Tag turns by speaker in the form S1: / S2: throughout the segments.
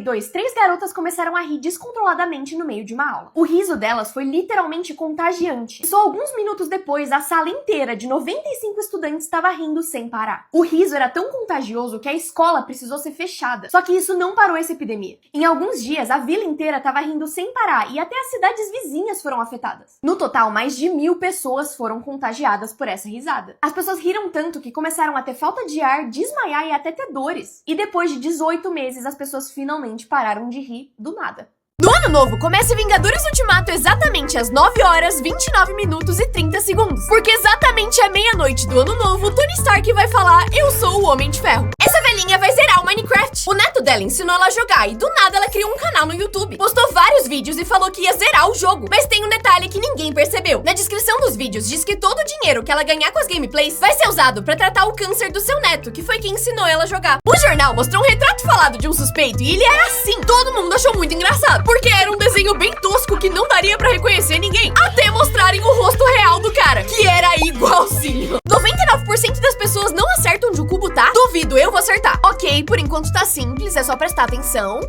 S1: 2022, 3 garotas começaram a rir descontroladamente no meio de uma aula. O riso delas foi literalmente contagiante. E só alguns minutos depois, a sala inteira de 95 estudantes estava rindo sem parar. O riso era tão contagioso que a escola precisou ser fechada. Só que isso não parou essa epidemia. Em alguns dias, a vila inteira estava rindo sem parar e até as cidades vizinhas foram afetadas. No total, mais de 1000 pessoas foram contagiadas por essa risada. As pessoas riram tanto que começaram a ter falta de ar, desmaiar e até ter dores. E depois de 18 meses, as pessoas finalmente pararam de rir do nada. No ano novo, comece Vingadores Ultimato exatamente às 9 horas, 29 minutos e 30 segundos. Porque exatamente à meia-noite do ano novo, Tony Stark vai falar: eu sou o Homem de Ferro. Essa velhinha vai zerar o Minecraft. O neto dela ensinou ela a jogar e do nada ela criou um canal no YouTube. Postou vários vídeos e falou que ia zerar o jogo. Mas tem um detalhe que ninguém percebeu. Na descrição dos vídeos diz que todo o dinheiro que ela ganhar com as gameplays vai ser usado pra tratar o câncer do seu neto, que foi quem ensinou ela a jogar. O jornal mostrou um retrato falado de um suspeito e ele era assim. Todo mundo achou muito engraçado, porque era um desenho bem tosco que não daria pra reconhecer ninguém, até mostrarem o rosto real do cara, que era igualzinho. 99% das pessoas não acertam onde o cubo tá? Duvido, eu vou acertar. Ok, por enquanto tá simples, é só prestar atenção.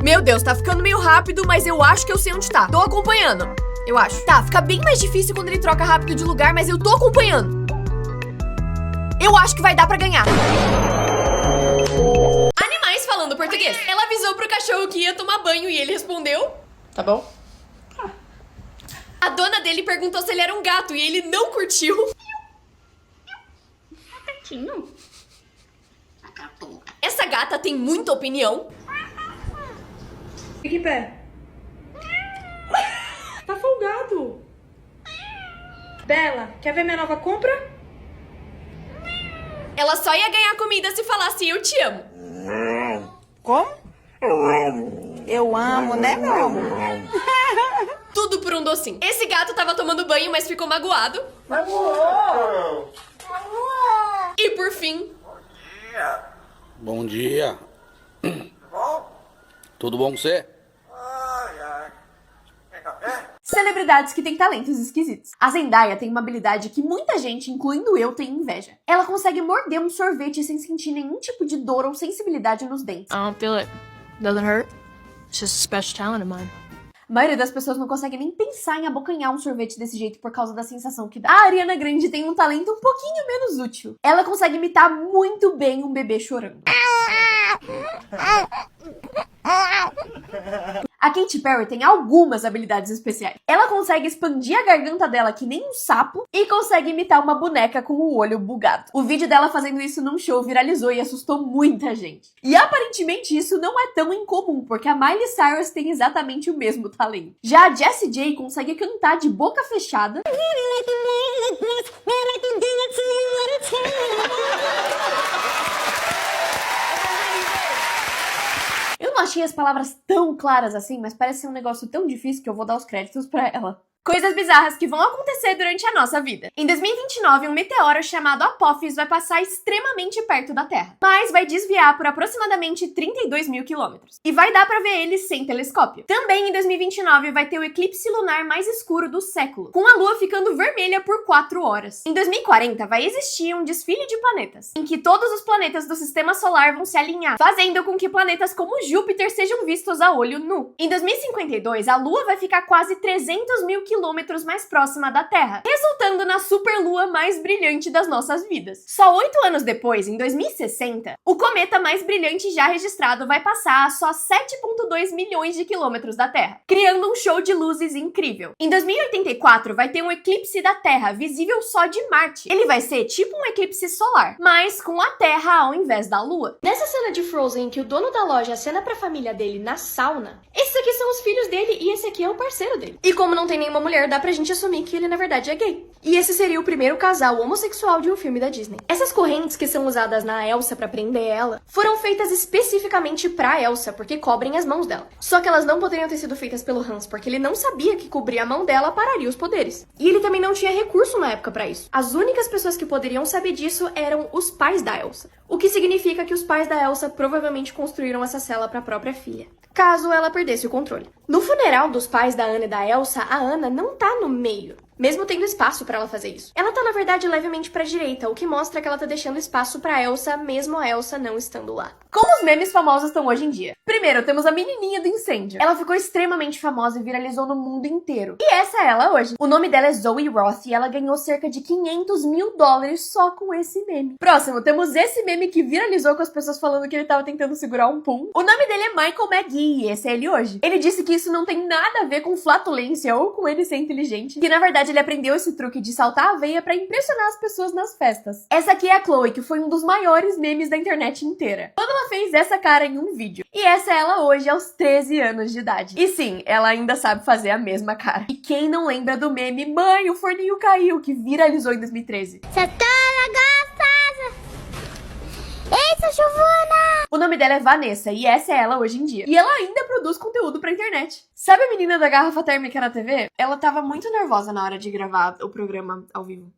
S1: Meu Deus, tá ficando meio rápido, mas eu acho que eu sei onde tá. Tô acompanhando, eu acho. Tá, fica bem mais difícil quando ele troca rápido de lugar, mas eu tô acompanhando. Eu acho que vai dar pra ganhar. Animais falando português. Ela avisou pro cachorro que ia tomar banho e ele respondeu: tá bom. A dona dele perguntou se ele era um gato e ele não curtiu.
S2: Gatinho.
S1: Essa gata tem muita opinião.
S3: Fique em pé. Tá folgado. Bela, quer ver minha nova compra?
S1: Ela só ia ganhar comida se falasse eu te amo.
S4: Como? Eu amo, né, meu amor?
S1: Tudo por um docinho. Esse gato tava tomando banho, mas ficou magoado. E por fim...
S5: Bom dia. Tudo bom com você?
S1: Celebridades que têm talentos esquisitos. A Zendaya tem uma habilidade que muita gente, incluindo eu, tem inveja. Ela consegue morder um sorvete sem sentir nenhum tipo de dor ou sensibilidade nos dentes.
S6: I don't feel it. Doesn't hurt. It's just a special talent of mine.
S1: A maioria das pessoas não consegue nem pensar em abocanhar um sorvete desse jeito por causa da sensação que dá. A Ariana Grande tem um talento um pouquinho menos útil. Ela consegue imitar muito bem um bebê chorando. A Katy Perry tem algumas habilidades especiais. Ela consegue expandir a garganta dela que nem um sapo e consegue imitar uma boneca com o olho bugado. O vídeo dela fazendo isso num show viralizou e assustou muita gente. E aparentemente isso não é tão incomum, porque a Miley Cyrus tem exatamente o mesmo talento. Já a Jessie J consegue cantar de boca fechada. Eu não achei as palavras tão claras assim, mas parece ser um negócio tão difícil que eu vou dar os créditos pra ela. Coisas bizarras que vão acontecer durante a nossa vida. Em 2029, um meteoro chamado Apophis vai passar extremamente perto da Terra, mas vai desviar por aproximadamente 32 mil quilômetros. E vai dar pra ver ele sem telescópio. Também em 2029 vai ter o eclipse lunar mais escuro do século, com a Lua ficando vermelha por 4 horas. Em 2040 vai existir um desfile de planetas, em que todos os planetas do sistema solar vão se alinhar, fazendo com que planetas como Júpiter sejam vistos a olho nu. Em 2052, a Lua vai ficar quase 300 mil quilômetros mais próxima da Terra, resultando na superlua mais brilhante das nossas vidas. Só 8 anos depois, em 2060, o cometa mais brilhante já registrado vai passar a só 7,2 milhões de quilômetros da Terra, criando um show de luzes incrível. Em 2084, vai ter um eclipse da Terra, visível só de Marte. Ele vai ser tipo um eclipse solar, mas com a Terra ao invés da Lua.
S7: Nessa cena de Frozen que o dono da loja acena pra família dele na sauna, esses aqui são os filhos dele e esse aqui é o parceiro dele. E como não tem nenhuma mulher, dá pra gente assumir que ele na verdade é gay. E esse seria o primeiro casal homossexual de um filme da Disney. Essas correntes que são usadas na Elsa pra prender ela, foram feitas especificamente pra Elsa, porque cobrem as mãos dela. Só que elas não poderiam ter sido feitas pelo Hans, porque ele não sabia que cobrir a mão dela pararia os poderes. E ele também não tinha recurso na época pra isso. As únicas pessoas que poderiam saber disso eram os pais da Elsa. O que significa que os pais da Elsa provavelmente construíram essa cela pra própria filha, caso ela perdesse o controle. No funeral dos pais da Anna e da Elsa, a Anna não tá no meio. mesmo tendo espaço pra ela fazer isso. Ela tá, na verdade, levemente pra direita, o que mostra que ela tá deixando espaço pra Elsa, mesmo a Elsa não estando lá.
S1: Como os memes famosos estão hoje em dia? Primeiro, temos a menininha do incêndio. Ela ficou extremamente famosa e viralizou no mundo inteiro. E essa é ela hoje. O nome dela é Zoe Roth e ela ganhou cerca de $500 mil só com esse meme. Próximo, temos esse meme que viralizou com as pessoas falando que ele tava tentando segurar um pum. O nome dele é Michael McGee e esse é ele hoje. Ele disse que isso não tem nada a ver com flatulência ou com ele ser inteligente, que na verdade ele aprendeu esse truque de saltar a veia pra impressionar as pessoas nas festas. Essa aqui é a Chloe, que foi um dos maiores memes da internet inteira. Quando ela fez essa cara em um vídeo. E essa é ela hoje, aos 13 anos de idade. E sim, ela ainda sabe fazer a mesma cara. E quem não lembra do meme Mãe, o forninho caiu, que viralizou em 2013?
S2: Eita, Giovana!
S1: O nome dela é Vanessa e essa é ela hoje em dia. E ela ainda produz conteúdo pra internet. Sabe a menina da garrafa térmica na TV? Ela tava muito nervosa na hora de gravar o programa ao vivo.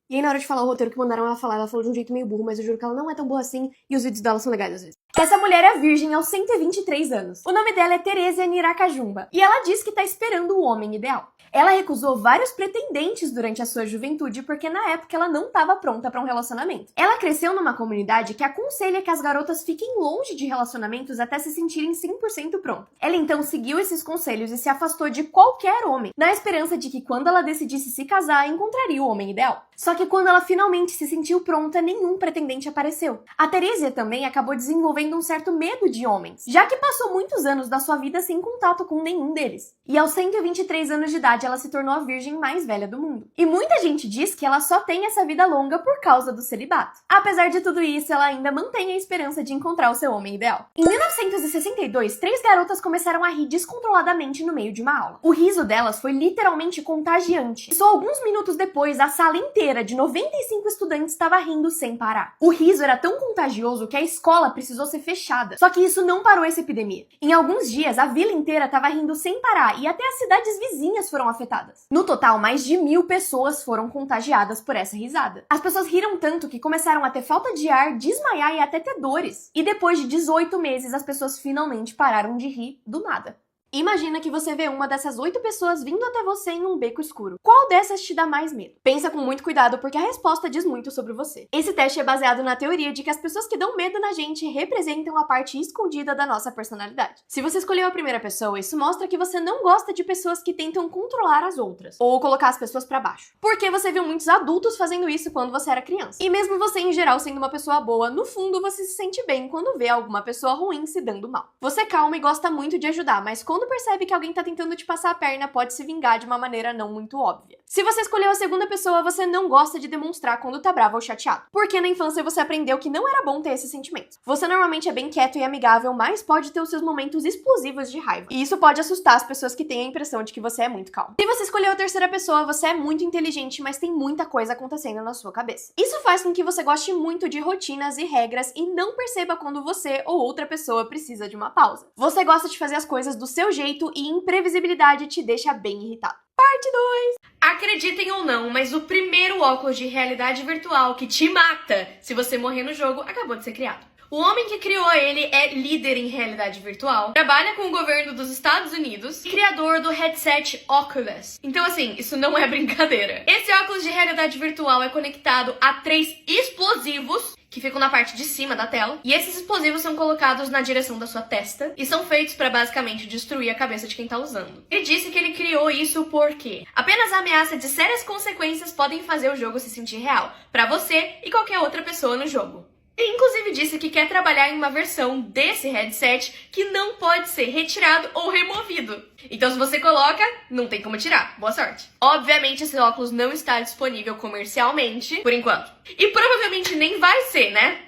S1: E aí, na hora de falar o roteiro que mandaram ela falar, ela falou de um jeito meio burro, mas eu juro que ela não é tão boa assim e os vídeos dela são legais às vezes. Essa mulher é virgem aos 123 anos. O nome dela é Teresia Niracajumba e ela diz que tá esperando o homem ideal. Ela recusou vários pretendentes durante a sua juventude porque na época ela não estava pronta para um relacionamento. Ela cresceu numa comunidade que aconselha que as garotas fiquem longe de relacionamentos até se sentirem 100% prontas. Ela então seguiu esses conselhos e se afastou de qualquer homem, na esperança de que quando ela decidisse se casar, encontraria o homem ideal. Só que quando ela finalmente se sentiu pronta, nenhum pretendente apareceu. A Teresia também acabou desenvolvendo um certo medo de homens, já que passou muitos anos da sua vida sem contato com nenhum deles. E aos 123 anos de idade, ela se tornou a virgem mais velha do mundo. E muita gente diz que ela só tem essa vida longa por causa do celibato. Apesar de tudo isso, ela ainda mantém a esperança de encontrar o seu homem ideal. Em 1962, 3 garotas começaram a rir descontroladamente no meio de uma aula. O riso delas foi literalmente contagiante. E só alguns minutos depois, a sala inteira de 95 estudantes estava rindo sem parar. O riso era tão contagioso que a escola precisou ser fechada. Só que isso não parou essa epidemia. Em alguns dias, a vila inteira estava rindo sem parar e até as cidades vizinhas foram afetadas. No total, mais de 1000 pessoas foram contagiadas por essa risada. As pessoas riram tanto que começaram a ter falta de ar, desmaiar e até ter dores. E depois de 18 meses, as pessoas finalmente pararam de rir do nada. Imagina que você vê uma dessas 8 pessoas vindo até você em um beco escuro. Qual dessas te dá mais medo? Pensa com muito cuidado porque a resposta diz muito sobre você. Esse teste é baseado na teoria de que as pessoas que dão medo na gente representam a parte escondida da nossa personalidade. Se você escolheu a primeira pessoa, isso mostra que você não gosta de pessoas que tentam controlar as outras ou colocar as pessoas pra baixo. Porque você viu muitos adultos fazendo isso quando você era criança. E mesmo você em geral sendo uma pessoa boa, no fundo você se sente bem quando vê alguma pessoa ruim se dando mal. Você é calma e gosta muito de ajudar, mas quando percebe que alguém tá tentando te passar a perna, pode se vingar de uma maneira não muito óbvia. Se você escolheu a segunda pessoa, você não gosta de demonstrar quando tá bravo ou chateado. Porque na infância você aprendeu que não era bom ter esses sentimentos. Você normalmente é bem quieto e amigável, mas pode ter os seus momentos explosivos de raiva. E isso pode assustar as pessoas que têm a impressão de que você é muito calmo. Se você escolheu a terceira pessoa, você é muito inteligente, mas tem muita coisa acontecendo na sua cabeça. Isso faz com que você goste muito de rotinas e regras e não perceba quando você ou outra pessoa precisa de uma pausa. Você gosta de fazer as coisas do seu jeito e imprevisibilidade te deixa bem irritado. Parte 2! Acreditem ou não, mas o primeiro óculos de realidade virtual que te mata se você morrer no jogo acabou de ser criado. O homem que criou ele é líder em realidade virtual, trabalha com o governo dos Estados Unidos e criador do headset Oculus. Então assim, isso não é brincadeira. Esse óculos de realidade virtual é conectado a 3 explosivos que ficam na parte de cima da tela, e esses explosivos são colocados na direção da sua testa e são feitos para basicamente destruir a cabeça de quem tá usando. Ele disse que ele criou isso porque apenas a ameaça de sérias consequências podem fazer o jogo se sentir real, para você e qualquer outra pessoa no jogo. Ele inclusive disse que quer trabalhar em uma versão desse headset que não pode ser retirado ou removido. Então se você coloca, não tem como tirar. Boa sorte. Obviamente esse óculos não está disponível comercialmente, por enquanto. E provavelmente nem vai ser, né?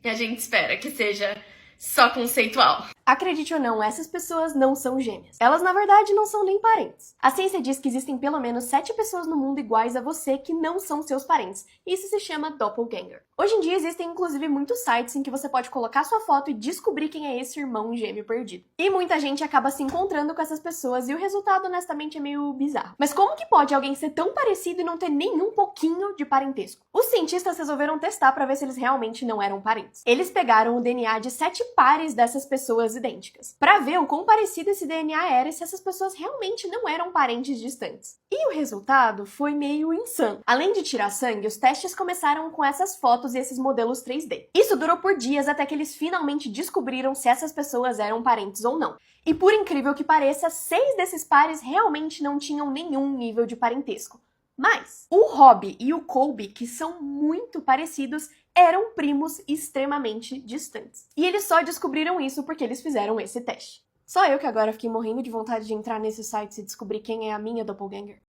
S1: A gente espera que seja só conceitual. Acredite ou não, essas pessoas não são gêmeas. Elas, na verdade, não são nem parentes. A ciência diz que existem pelo menos 7 pessoas no mundo iguais a você que não são seus parentes. Isso se chama doppelganger. Hoje em dia existem, inclusive, muitos sites em que você pode colocar sua foto e descobrir quem é esse irmão gêmeo perdido. E muita gente acaba se encontrando com essas pessoas e o resultado, honestamente, é meio bizarro. Mas como que pode alguém ser tão parecido e não ter nenhum pouquinho de parentesco? Os cientistas resolveram testar para ver se eles realmente não eram parentes. Eles pegaram o DNA de 7 pares dessas pessoas idênticas, para ver o quão parecido esse DNA era e se essas pessoas realmente não eram parentes distantes. E o resultado foi meio insano. Além de tirar sangue, os testes começaram com essas fotos e esses modelos 3D. Isso durou por dias até que eles finalmente descobriram se essas pessoas eram parentes ou não. E por incrível que pareça, 6 desses pares realmente não tinham nenhum nível de parentesco. Mas o Robbie e o Colby, que são muito parecidos, eram primos extremamente distantes. E eles só descobriram isso porque eles fizeram esse teste. Só eu que agora fiquei morrendo de vontade de entrar nesses sites e descobrir quem é a minha doppelganger.